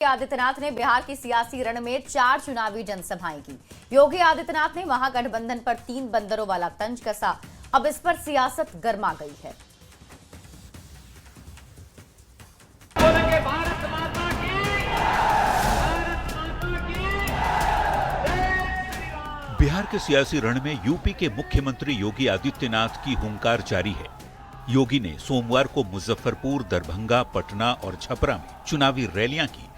आदित्यनाथ ने बिहार की सियासी रण में 4 चुनावी जनसभाएं की। योगी आदित्यनाथ ने महागठबंधन पर 3 बंदरों वाला तंज कसा। अब इस पर सियासत गर्मा गई है। बिहार के सियासी रण में यूपी के मुख्यमंत्री योगी आदित्यनाथ की हुंकार जारी है। योगी ने सोमवार को मुजफ्फरपुर, दरभंगा, पटना और छपरा में चुनावी रैलियां की।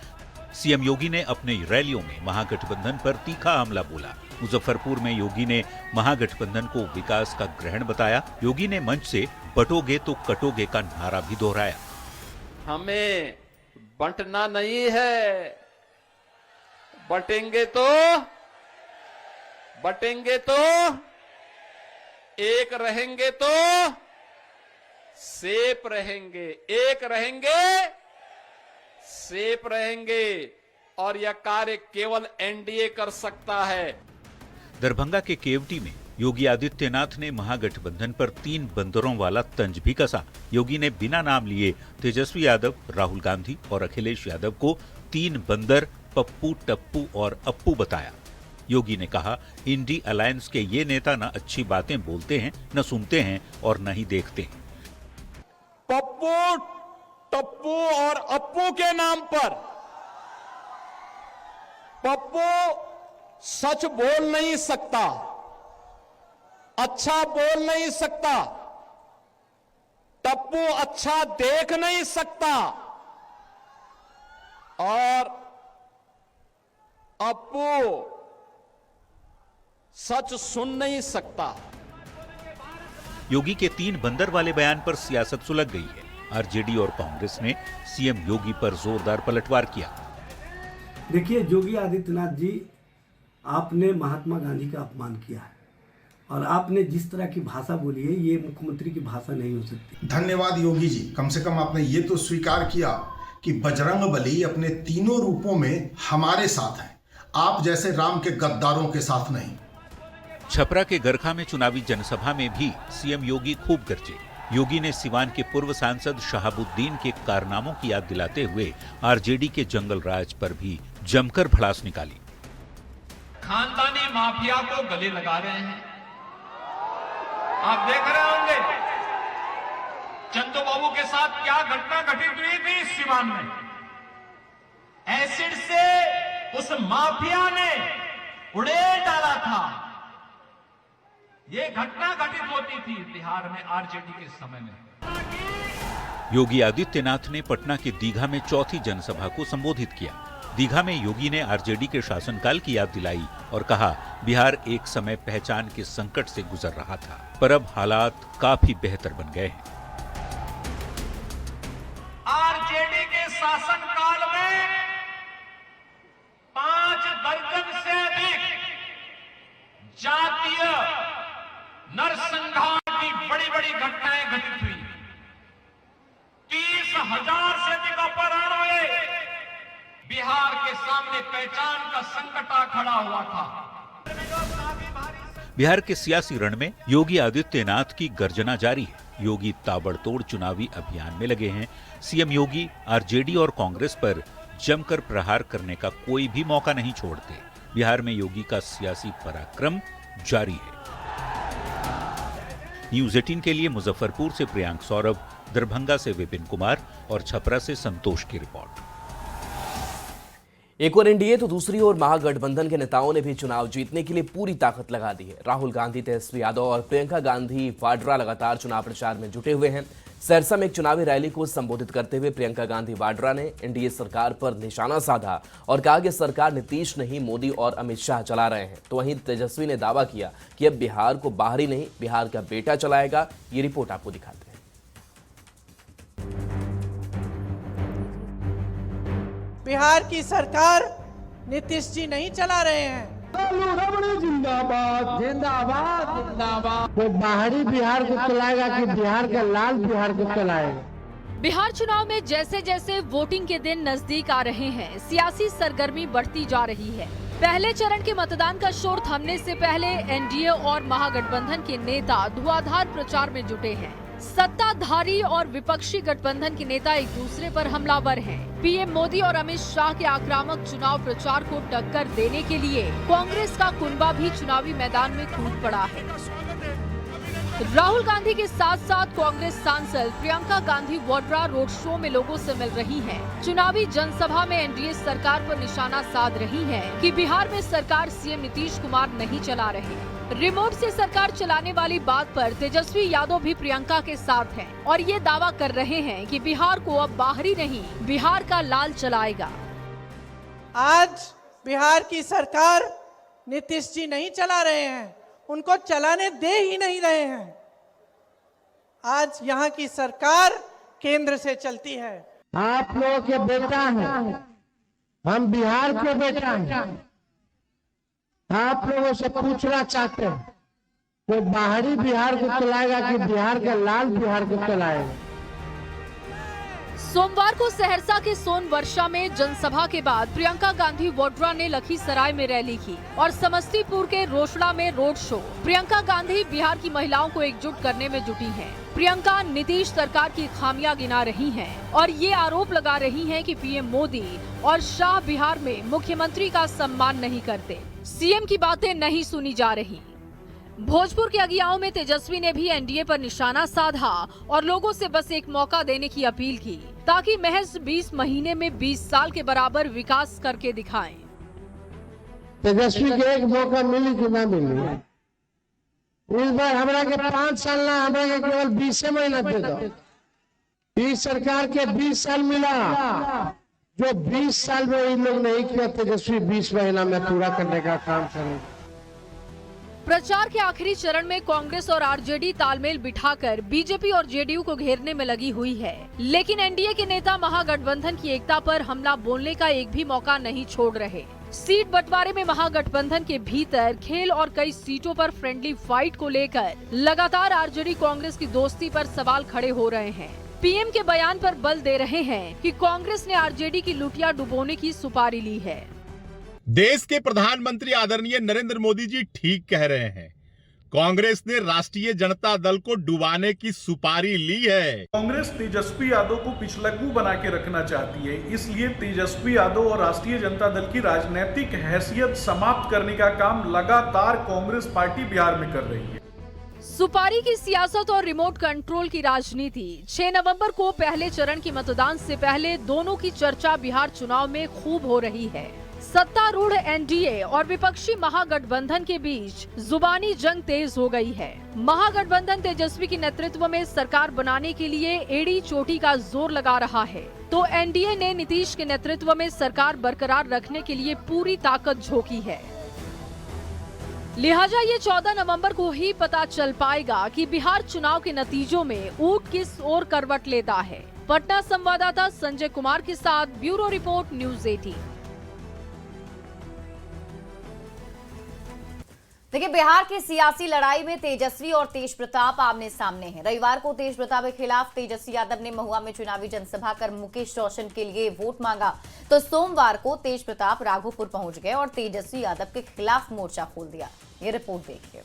सीएम योगी ने अपने रैलियों में महागठबंधन पर तीखा हमला बोला। मुजफ्फरपुर में योगी ने महागठबंधन को विकास का ग्रहण बताया। योगी ने मंच से बटोगे तो कटोगे का नारा भी दोहराया। हमें बंटना नहीं है, बटेंगे तो एक रहेंगे तो सेफ रहेंगे, एक रहेंगे सेफ रहेंगे, और यह कार्य केवल एनडीए कर सकता है। दरभंगा के केवटी में योगी आदित्यनाथ ने महागठबंधन पर 3 बंदरों वाला तंज भी कसा। योगी ने बिना नाम लिए तेजस्वी यादव, राहुल गांधी और अखिलेश यादव को 3 बंदर पप्पू, टप्पू और अप्पू बताया। योगी ने कहा, इंडी अलायंस के ये नेता न अच्छी बातें बोलते हैं, न सुनते हैं और न ही देखते हैं। पप्पू, टप्पू और अप्पू के नाम पर पप्पू सच बोल नहीं सकता, अच्छा बोल नहीं सकता, टप्पू अच्छा देख नहीं सकता और अप्पू सच सुन नहीं सकता। योगी के 3 बंदर वाले बयान पर सियासत सुलग गई है। आरजेडी और कांग्रेस ने सीएम योगी पर जोरदार पलटवार किया। देखिए योगी आदित्यनाथ जी, आपने महात्मा गांधी का अपमान किया है और आपने जिस तरह की भाषा बोली है, ये मुख्यमंत्री की भाषा नहीं हो सकती। धन्यवाद योगी जी, कम से कम आपने ये तो स्वीकार किया कि बजरंग बली अपने तीनों रूपों में हमारे साथ हैं, आप जैसे राम के गद्दारों के साथ नहीं। छपरा के गरखा में चुनावी जनसभा में भी सीएम योगी खूब गरजे। योगी ने सिवान के पूर्व सांसद शहाबुद्दीन के कारनामों की याद दिलाते हुए आरजेडी के जंगल राज पर भी जमकर भड़ास निकाली। खानदानी माफिया को गले लगा रहे हैं, आप देख रहे होंगे चंदू बाबू के साथ क्या घटना घटित हुई थी सिवान में। एसिड से उस माफिया ने उड़ेल डाला था। ये घटना घटित होती थी बिहार में आरजेडी के समय में। योगी आदित्यनाथ ने पटना के दीघा में चौथी जनसभा को संबोधित किया। दीघा में योगी ने आरजेडी के शासनकाल की याद दिलाई और कहा, बिहार एक समय पहचान के संकट से गुजर रहा था, पर अब हालात काफी बेहतर बन गए हैं। आरजेडी के शासनकाल में 5 दर्जन से अधिक जातीय नरसंहार की बड़ी घटनाएं घटित हुई। 30,000 से अधिक अपहरण हुए। बिहार के सामने पहचान का संकट आ खड़ा हुआ था। बिहार के सियासी रण में योगी आदित्यनाथ की गर्जना जारी है। योगी ताबड़तोड़ चुनावी अभियान में लगे हैं। सीएम योगी आरजेडी और कांग्रेस पर जमकर प्रहार करने का कोई भी मौका नहीं छोड़ते। बिहार में योगी का सियासी पराक्रम जारी है। न्यूज़ 18 के लिए मुजफ्फरपुर से प्रियांक सौरभ, दरभंगा से विपिन कुमार और छपरा से संतोष की रिपोर्ट। एक और एनडीए तो दूसरी ओर महागठबंधन के नेताओं ने भी चुनाव जीतने के लिए पूरी ताकत लगा दी है। राहुल गांधी, तेजस्वी यादव और प्रियंका गांधी वाड्रा लगातार चुनाव प्रचार में जुटे हुए हैं। सहरसा में एक चुनावी रैली को संबोधित करते हुए प्रियंका गांधी वाड्रा ने एनडीए सरकार पर निशाना साधा और कहा कि सरकार नीतीश नहीं, मोदी और अमित शाह चला रहे हैं। तो वहीं तेजस्वी ने दावा किया कि अब बिहार को बाहरी नहीं, बिहार का बेटा चलाएगा। ये रिपोर्ट आपको दिखाते हैं। बिहार की सरकार नीतीश जी नहीं चला रहे हैं। जिंदाबाद जिंदाबाद जिंदाबाद। वो बाहरी बिहार को चलाएगा कि बिहार का लाल बिहार को चलाएगा। बिहार चुनाव में जैसे जैसे वोटिंग के दिन नजदीक आ रहे हैं, सियासी सरगर्मी बढ़ती जा रही है। पहले चरण के मतदान का शोर थमने से पहले एनडीए और महागठबंधन के नेता धुआंधार प्रचार में जुटे हैं। सत्ताधारी और विपक्षी गठबंधन के नेता एक दूसरे पर हमलावर हैं। पीएम मोदी और अमित शाह के आक्रामक चुनाव प्रचार को टक्कर देने के लिए कांग्रेस का कुनबा भी चुनावी मैदान में कूद पड़ा है। राहुल गांधी के साथ साथ कांग्रेस सांसद प्रियंका गांधी वाड्रा रोड शो में लोगों से मिल रही हैं। चुनावी जनसभा में एनडीए सरकार पर निशाना साध रही है कि बिहार में सरकार सीएम नीतीश कुमार नहीं चला रहे। रिमोट से सरकार चलाने वाली बात पर तेजस्वी यादव भी प्रियंका के साथ हैं और ये दावा कर रहे हैं कि बिहार को अब बाहरी नहीं, बिहार का लाल चलाएगा। आज बिहार की सरकार नीतीश जी नहीं चला रहे हैं, उनको चलाने दे ही नहीं रहे हैं। आज यहाँ की सरकार केंद्र से चलती है। आप लोगों के बेटा हैं, हम बिहार के बेटा हैं। आप लोगों से पूछना चाहते हैं तो बाहरी बिहार को चलाएगा कि बिहार का लाल बिहार को चलाएगा। सोमवार को सहरसा के सोनवर्षा में जनसभा के बाद प्रियंका गांधी वाड्रा ने लखीसराय में रैली की और समस्तीपुर के रोसड़ा में रोड शो। प्रियंका गांधी बिहार की महिलाओं को एकजुट करने में जुटी हैं। प्रियंका नीतीश सरकार की खामियां गिना रही हैं और ये आरोप लगा रही हैं कि पीएम मोदी और शाह बिहार में मुख्यमंत्री का सम्मान नहीं करते, सीएम की बातें नहीं सुनी जा रही। भोजपुर के अगियाओं में तेजस्वी ने भी एनडीए पर निशाना साधा और लोगों से बस एक मौका देने की अपील की ताकि महज 20 महीने में 20 साल के बराबर विकास करके दिखाएं। तेजस्वी के एक मौका मिली कि ना मिली, इस बार हमरा के 5 साल ना, हमरा के केवल 20 महीना दे दो। इस सरकार के 20 साल मिला, जो 20 साल में इन लोग नहीं किया, तेजस्वी 20 महीना में पूरा करने का काम करें। प्रचार के आखिरी चरण में कांग्रेस और आरजेडी तालमेल बिठाकर बीजेपी और जेडीयू को घेरने में लगी हुई है, लेकिन एनडीए के नेता महागठबंधन की एकता पर हमला बोलने का एक भी मौका नहीं छोड़ रहे। सीट बंटवारे में महागठबंधन के भीतर खेल और कई सीटों पर फ्रेंडली फाइट को लेकर लगातार आरजेडी कांग्रेस की दोस्ती पर सवाल खड़े हो रहे हैं। पीएम के बयान पर बल दे रहे हैं कि कांग्रेस ने आरजेडी की लुटिया डुबोने की सुपारी ली है। देश के प्रधानमंत्री आदरणीय नरेंद्र मोदी जी ठीक कह रहे हैं, कांग्रेस ने राष्ट्रीय जनता दल को डुबाने की सुपारी ली है। कांग्रेस तेजस्वी यादव को पिछलग्गू बना के रखना चाहती है, इसलिए तेजस्वी यादव और राष्ट्रीय जनता दल की राजनीतिक हैसियत समाप्त करने का काम लगातार कांग्रेस पार्टी बिहार में कर रही है। सुपारी की सियासत और रिमोट कंट्रोल की राजनीति। 6 नवंबर को पहले चरण की मतदान से पहले दोनों की चर्चा बिहार चुनाव में खूब हो रही है। सत्तारूढ़ एनडीए और विपक्षी महागठबंधन के बीच जुबानी जंग तेज हो गई है। महागठबंधन तेजस्वी के नेतृत्व में सरकार बनाने के लिए एड़ी चोटी का जोर लगा रहा है, तो एनडीए ने नीतीश के नेतृत्व में सरकार बरकरार रखने के लिए पूरी ताकत झोंकी है। लिहाजा ये 14 नवंबर को ही पता चल पाएगा कि बिहार चुनाव के नतीजों में ऊंट किस ओर करवट लेता है। पटना संवाददाता संजय कुमार के साथ ब्यूरो रिपोर्ट न्यूज़ 18। देखिए, बिहार की सियासी लड़ाई में तेजस्वी और तेज प्रताप आमने सामने हैं। रविवार को तेज प्रताप के खिलाफ तेजस्वी यादव ने महुआ में चुनावी जनसभा कर मुकेश रोशन के लिए वोट मांगा, तो सोमवार को तेज प्रताप राघोपुर पहुंच गए और तेजस्वी यादव के खिलाफ मोर्चा खोल दिया। ये रिपोर्ट देखिए।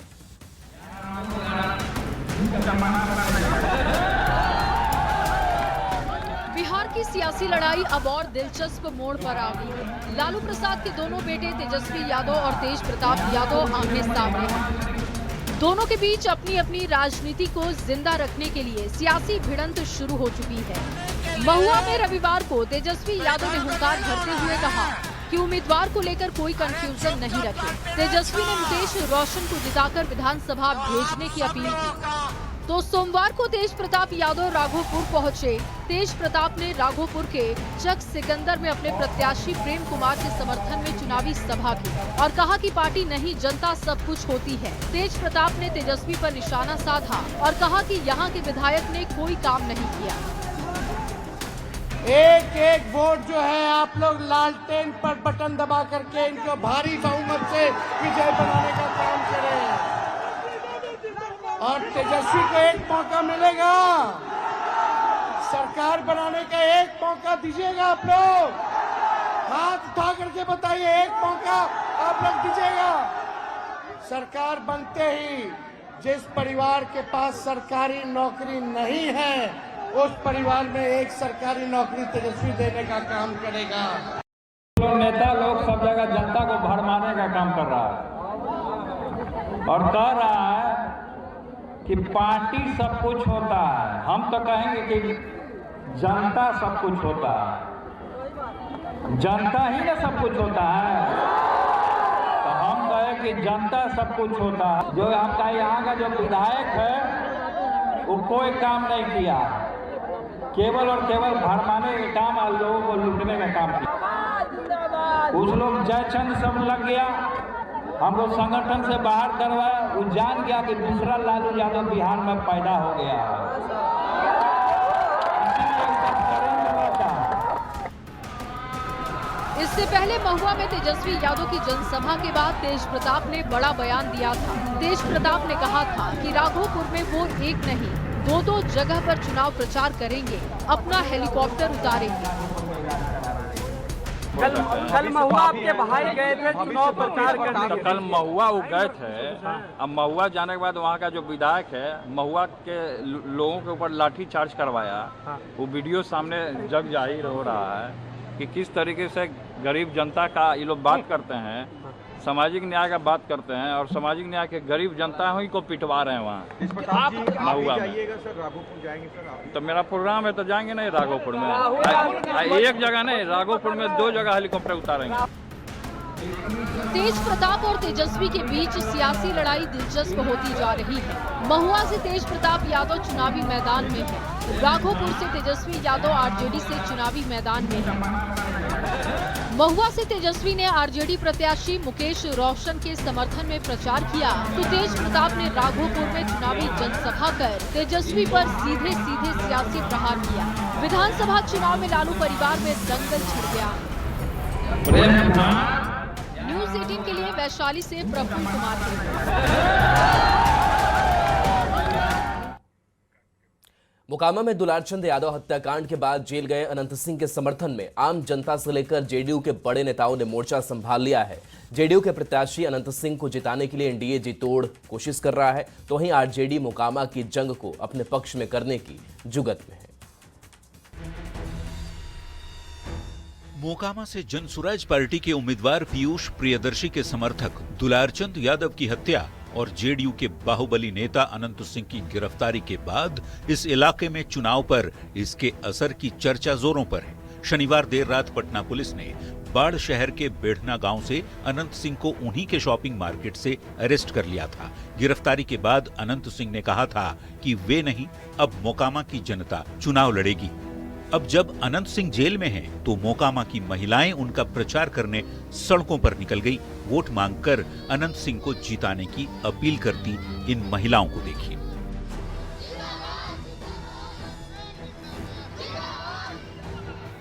बिहार की सियासी लड़ाई अब और दिलचस्प मोड़ पर आ गई है। लालू प्रसाद के दोनों बेटे तेजस्वी यादव और तेज प्रताप यादव आमने सामने हैं। दोनों के बीच अपनी अपनी राजनीति को जिंदा रखने के लिए सियासी भिड़ंत शुरू हो चुकी है। महुआ में रविवार को तेजस्वी यादव ने हुंकार भरते हुए कहा कि उम्मीदवार को लेकर कोई कंफ्यूजन नहीं रखे। तेजस्वी ने मुकेश रोशन को जिताकर विधानसभा भेजने की अपील की। तो सोमवार को तेज प्रताप यादव राघोपुर पहुंचे। तेज प्रताप ने राघोपुर के चक सिकंदर में अपने प्रत्याशी प्रेम कुमार के समर्थन में चुनावी सभा की और कहा कि पार्टी नहीं, जनता सब कुछ होती है। तेज प्रताप ने तेजस्वी पर निशाना साधा और कहा कि यहां के विधायक ने कोई काम नहीं किया। एक एक वोट जो है आप लोग लालटेन पर बटन दबा करके इनको भारी बहुमत से विजय बनाने का काम करें और तेजस्वी को एक मौका मिलेगा, सरकार बनाने का एक मौका दीजिएगा। आप लोग हाथ उठा करके बताइए, एक मौका आप लोग दीजिएगा। सरकार बनते ही जिस परिवार के पास सरकारी नौकरी नहीं है, उस परिवार में एक सरकारी नौकरी तेजस्वी देने का काम करेगा। नेता लोग सब जगह जनता को भरमाने का काम कर रहा है और कह रहा है कि पार्टी सब कुछ होता है। हम तो कहेंगे कि जनता सब कुछ होता है, जनता ही ना सब कुछ होता है। तो हम कहें कि जनता सब कुछ होता है। जो आपका यहाँ का जो विधायक है वो कोई काम नहीं किया, केवल और केवल भरमाने का काम और लोगों को लूटने का काम किया। कुछ लोग जयचंद सब लग गया, हमको संगठन से बाहर करवाया। वो जान गया कि दूसरा लालू यादव बिहार में पैदा हो गया है। इससे पहले महुआ में तेजस्वी यादव की जनसभा के बाद तेज प्रताप ने बड़ा बयान दिया था। तेज प्रताप ने कहा था कि राघोपुर में वो एक नहीं, दो जगह पर चुनाव प्रचार करेंगे, अपना हेलीकॉप्टर उतारेंगे। कल महुआ आपके भाई गए थे चुनाव प्रचार करने। तो कल महुआ वो गए थे। अब महुआ जाने के बाद वहाँ का जो विधायक है, महुआ के लोगों के ऊपर लाठी चार्ज करवाया। वो वीडियो सामने जग जाहिर हो रहा है कि किस तरीके से गरीब जनता का ये लोग बात करते हैं, सामाजिक न्याय का बात करते हैं और सामाजिक न्याय के गरीब जनता ही को पिटवा रहे हैं वहाँ। आप जाइएगा सर, राघोपुर जाएंगे सर आप? तो मेरा प्रोग्राम है तो जाएंगे नहीं राघोपुर में। एक जगह नहीं, राघोपुर में 2 जगह हेलीकॉप्टर उतारेंगे। तेज प्रताप और तेजस्वी के बीच सियासी लड़ाई दिलचस्प होती जा रही है। महुआ से तेज प्रताप यादव चुनावी मैदान में है, राघोपुर से तेजस्वी यादव आरजेडी से चुनावी मैदान में है। महुआ से तेजस्वी ने आरजेडी प्रत्याशी मुकेश रोशन के समर्थन में प्रचार किया, तो तेज प्रताप ने राघोपुर में चुनावी जनसभा कर तेजस्वी पर सीधे सियासी प्रहार किया। विधानसभा चुनाव में लालू परिवार में दंगल छिड़ गया। न्यूज़ 18 के लिए वैशाली से प्रफुल्ल कुमार। मोकामा में दुलारचंद यादव हत्याकांड के बाद जेल गए अनंत सिंह के समर्थन में आम जनता से लेकर जेडीयू के बड़े नेताओं ने मोर्चा संभाल लिया है। जेडीयू के प्रत्याशी अनंत सिंह को जिताने के लिए एनडीए जी तोड़ कोशिश कर रहा है, तो वहीं आरजेडी मोकामा की जंग को अपने पक्ष में करने की जुगत में है। मोकामा से जनसुराज पार्टी के उम्मीदवार पीयूष प्रियदर्शी के समर्थक दुलारचंद यादव की हत्या और जेडीयू के बाहुबली नेता अनंत सिंह की गिरफ्तारी के बाद इस इलाके में चुनाव पर इसके असर की चर्चा जोरों पर है। शनिवार देर रात पटना पुलिस ने बाढ़ शहर के बेढ़ना गांव से अनंत सिंह को उन्हीं के शॉपिंग मार्केट से अरेस्ट कर लिया था। गिरफ्तारी के बाद अनंत सिंह ने कहा था कि वे नहीं, अब मोकामा की जनता चुनाव लड़ेगी। अब जब अनंत सिंह जेल में हैं, तो मोकामा की महिलाएं उनका प्रचार करने सड़कों पर निकल गई। वोट मांगकर अनंत सिंह को जिताने की अपील करती इन महिलाओं को देखिए।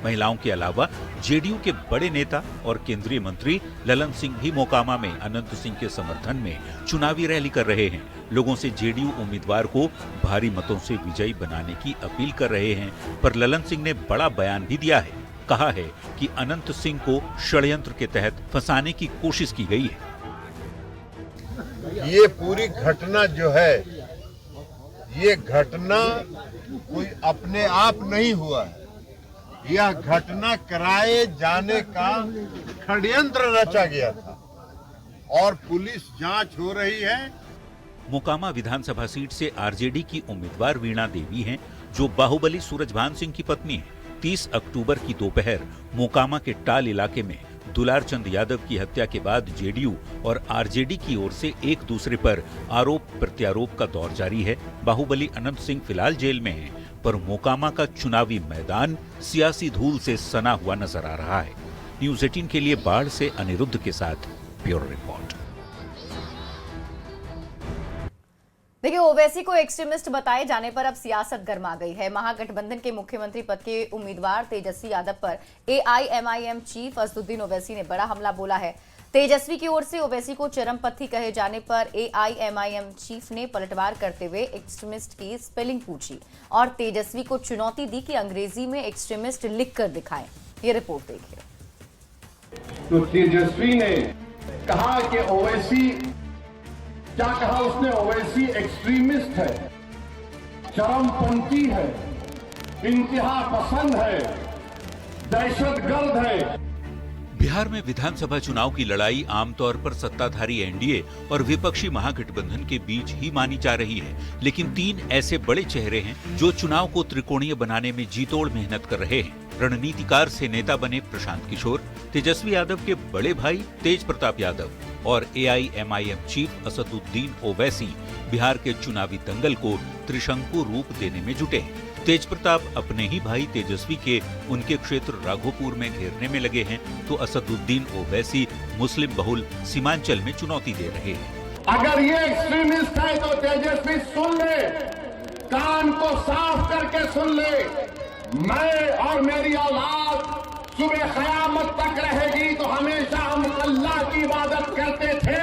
महिलाओं के अलावा जेडीयू के बड़े नेता और केंद्रीय मंत्री ललन सिंह भी मोकामा में अनंत सिंह के समर्थन में चुनावी रैली कर रहे हैं। लोगों से जेडीयू उम्मीदवार को भारी मतों से विजयी बनाने की अपील कर रहे हैं, पर ललन सिंह ने बड़ा बयान भी दिया है। कहा है कि अनंत सिंह को षड्यंत्र के तहत फंसाने की कोशिश की गई है। ये पूरी घटना जो है, ये घटना कोई अपने आप नहीं हुआ है। यह घटना कराए जाने का षड्यंत्र रचा गया था और पुलिस जांच हो रही है। मोकामा विधानसभा सीट से आरजेडी की उम्मीदवार वीणा देवी हैं, जो बाहुबली सूरजभान सिंह की पत्नी है। 30 अक्टूबर की दोपहर मोकामा के टाल इलाके में दुलारचंद यादव की हत्या के बाद जेडीयू और आरजेडी की ओर से एक दूसरे पर आरोप प्रत्यारोप का दौर जारी है। बाहुबली अनंत सिंह फिलहाल जेल में हैं, पर मोकामा का चुनावी मैदान सियासी धूल से सना हुआ नजर आ रहा है। न्यूज़ 18 के लिए बाढ़ से अनिरुद्ध के साथ ब्यूरो रिपोर्ट। देखिए, ओवैसी को एक्सट्रीमिस्ट बताए जाने पर अब सियासत गर्मा गई है। महागठबंधन के मुख्यमंत्री पद के उम्मीदवार तेजस्वी यादव पर एआईएमआईएम चीफ असदुद्दीन ओवैसी ने बड़ा हमला बोला है। तेजस्वी की ओर से ओवैसी को चरमपंथी कहे जाने पर एआईएमआईएम चीफ ने पलटवार करते हुए एक्सट्रीमिस्ट की स्पेलिंग पूछी और तेजस्वी को चुनौती दी कि अंग्रेजी में एक्सट्रीमिस्ट लिखकर दिखाएं। ये रिपोर्ट देखिए। तो तेजस्वी ने कहा कि ओवैसी क्या कहा उसने? ओवैसी एक्सट्रीमिस्ट है, चरमपंथी है, इंतहा पसंद है, दहशतगर्द है। बिहार में विधानसभा चुनाव की लड़ाई आमतौर पर सत्ताधारी एनडीए और विपक्षी महागठबंधन के बीच ही मानी जा रही है, लेकिन 3 ऐसे बड़े चेहरे हैं जो चुनाव को त्रिकोणीय बनाने में जीतोड़ मेहनत कर रहे हैं। रणनीतिकार से नेता बने प्रशांत किशोर, तेजस्वी यादव के बड़े भाई तेज प्रताप यादव और एआईएमआईएम चीफ असदुद्दीन ओवैसी बिहार के चुनावी दंगल को त्रिशंकु रूप देने में जुटे हैं। तेज प्रताप अपने ही भाई तेजस्वी के उनके क्षेत्र राघोपुर में घेरने में लगे हैं, तो असदुद्दीन ओवैसी मुस्लिम बहुल सीमांचल में चुनौती दे रहे हैं। अगर ये एक्सट्रीमिस्ट है तो तेजस्वी सुन ले, कान को साफ करके सुन ले। मैं और मेरी औलाद सुबह क़यामत तक रहेगी तो हमेशा हम अल्लाह की इबादत करते थे,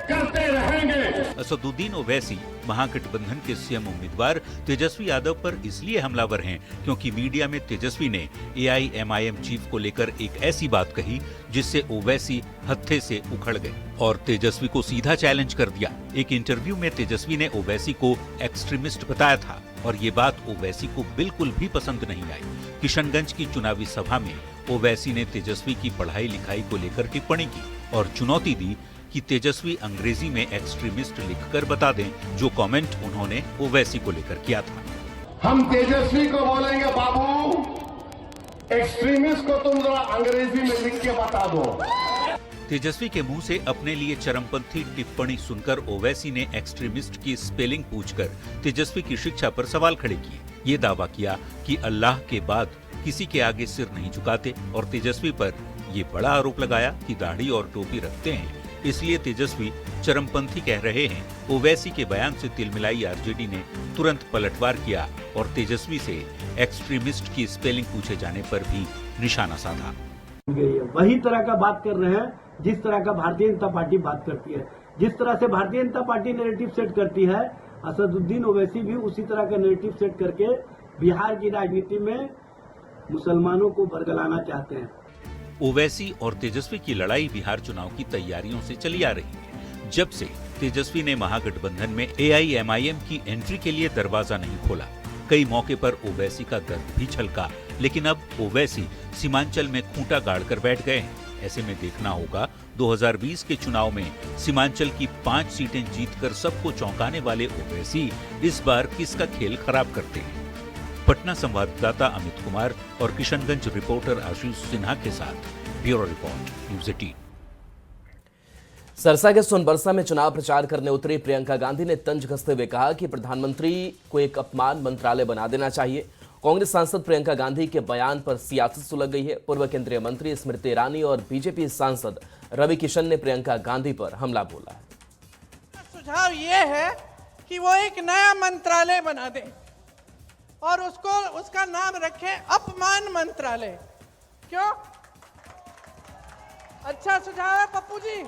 करते रहेंगे। असदुद्दीन ओवैसी महागठबंधन के सीएम उम्मीदवार तेजस्वी यादव पर इसलिए हमलावर हैं क्योंकि मीडिया में तेजस्वी ने एआईएमआईएम चीफ को लेकर एक ऐसी बात कही जिससे ओवैसी हत्थे से उखड़ गए और तेजस्वी को सीधा चैलेंज कर दिया। एक इंटरव्यू में तेजस्वी ने ओवैसी को एक्सट्रीमिस्ट बताया था और ये बात ओवैसी को बिल्कुल भी पसंद नहीं आई। किशनगंज की चुनावी सभा में ओवैसी ने तेजस्वी की पढ़ाई लिखाई को लेकर टिप्पणी की और चुनौती दी कि तेजस्वी अंग्रेजी में एक्सट्रीमिस्ट लिखकर बता दें, जो कमेंट उन्होंने ओवैसी को लेकर किया था। हम तेजस्वी को बोलेंगे, बाबू एक्सट्रीमिस्ट को तुम जरा अंग्रेजी में लिख के बता दो। तेजस्वी के मुंह से अपने लिए चरमपंथी टिप्पणी सुनकर ओवैसी ने एक्सट्रीमिस्ट की स्पेलिंग पूछकर तेजस्वी की शिक्षा पर सवाल खड़े किए। ये दावा किया कि अल्लाह के बाद किसी के आगे सिर नहीं झुकाते और तेजस्वी पर ये बड़ा आरोप लगाया कि दाढ़ी और टोपी रखते हैं, इसलिए तेजस्वी चरमपंथी कह रहे हैं। ओवैसी के बयान से तिलमिलाई आरजेडी ने तुरंत पलटवार किया और तेजस्वी से एक्सट्रीमिस्ट की स्पेलिंग पूछे जाने पर भी निशाना साधा। वही तरह का बात कर रहे हैं जिस तरह का भारतीय जनता पार्टी बात करती है। जिस तरह से Bharatiya Janata party narrative set करती है, असदुद्दीन ओवैसी भी उसी तरह का नैरेटिव सेट करके बिहार की राजनीति में मुसलमानों को बरगलाना चाहते हैं। ओवैसी और तेजस्वी की लड़ाई बिहार चुनाव की तैयारियों से चली आ रही है। जब से तेजस्वी ने महागठबंधन में एआईएमआईएम की एंट्री के लिए दरवाजा नहीं खोला, कई मौके पर ओवैसी का दर्द भी छलका, लेकिन अब ओवैसी सीमांचल में खूंटा गाड़कर बैठ गए हैं। ऐसे में देखना होगा 2020 के चुनाव में सीमांचल की 5 सीटें जीतकर सबको चौंकाने वाले ओवैसी इस बार किसका खेल खराब करते हैं। पटना संवाददाता अमित कुमार और किशनगंज रिपोर्टर आशीष सिन्हा के साथ ब्यूरो रिपोर्ट, न्यूज़ 18। सरसा के सोनबरसा में चुनाव प्रचार करने उतरी प्रियंका गांधी ने तंज कसते हुए कहा कि प्रधानमंत्री को एक अपमान मंत्रालय बना देना चाहिए। कांग्रेस सांसद प्रियंका गांधी के बयान पर सियासत सुलग गई है। पूर्व केंद्रीय मंत्री स्मृति ईरानी और बीजेपी सांसद रवि किशन ने प्रियंका गांधी पर हमला बोला है। सुझाव ये है कि वो एक नया मंत्रालय बना दे और उसका नाम रखे अपमान मंत्रालय। क्यों? अच्छा सुझाव है पप्पू जी।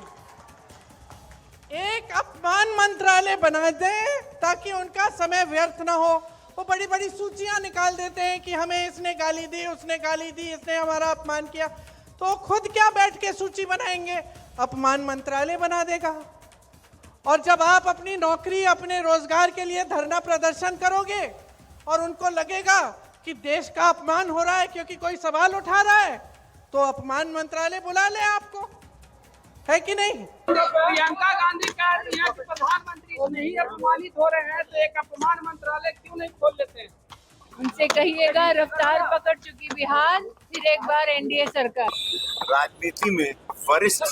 एक अपमान मंत्रालय बना दें ताकि उनका समय व्यर्थ ना हो। वो बड़ी बड़ी सूचियां निकाल देते हैं कि हमें इसने गाली दी, उसने गाली दी, इसने हमारा अपमान किया, तो खुद क्या बैठ के सूची बनाएंगे? अपमान मंत्रालय बना देगा। और जब आप अपनी नौकरी, अपने रोजगार के लिए धरना प्रदर्शन करोगे और उनको लगेगा कि देश का अपमान हो रहा है क्योंकि कोई सवाल उठा रहा है, तो अपमान मंत्रालय बुला ले आपको, है कि नहीं? प्रियंका गांधी कह रही हैं कि प्रधानमंत्री नहीं अपमानित हो रहे हैं तो एक अपमान मंत्रालय क्यों नहीं खोल लेते हैं? उनसे कहिएगा रफ्तार पकड़ चुकी बिहार, फिर एक बार एनडीए सरकार। राजनीति में वरिष्ठ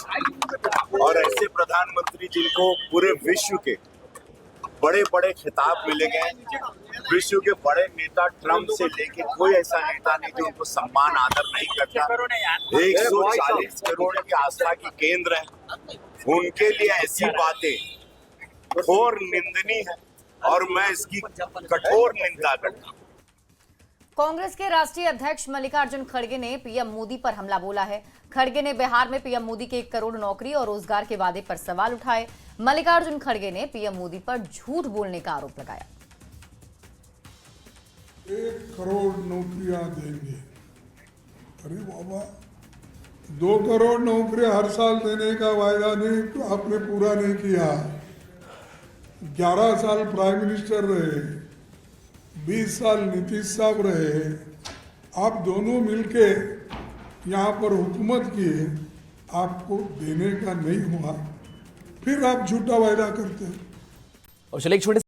और ऐसे प्रधानमंत्री जिनको पूरे विश्व के बड़े बड़े खिताब मिले गए, विश्व के बड़े नेता ट्रम्प से लेके कोई ऐसा नेता नहीं जो उनको सम्मान आदर नहीं करता। 140 करोड़ की आस्था की केंद्र है, उनके लिए ऐसी बातें घोर निंदनीय है और मैं इसकी कठोर निंदा करता हूँ। कांग्रेस के राष्ट्रीय अध्यक्ष मल्लिकार्जुन खड़गे ने पीएम मोदी पर हमला बोला है। खड़गे ने बिहार में पीएम मोदी के 1 करोड़ नौकरी और रोजगार के वादे पर सवाल उठाए। मल्लिकार्जुन खड़गे ने पीएम मोदी पर झूठ बोलने का आरोप लगाया। 1 करोड़ नौकरियां देंगे। अरे बाबा, 2 करोड़ नौकरियां हर साल देने का वायदा नहीं तो आपने पूरा नहीं किया। 11 साल प्राइम मिनिस्टर रहे, 20 साल नीतीश साहब रहे, आप दोनों मिलके यहाँ पर हुकूमत किए, आपको देने का नहीं हुआ, फिर आप झूठा वायदा करते हैं। और चलिए एक छोटे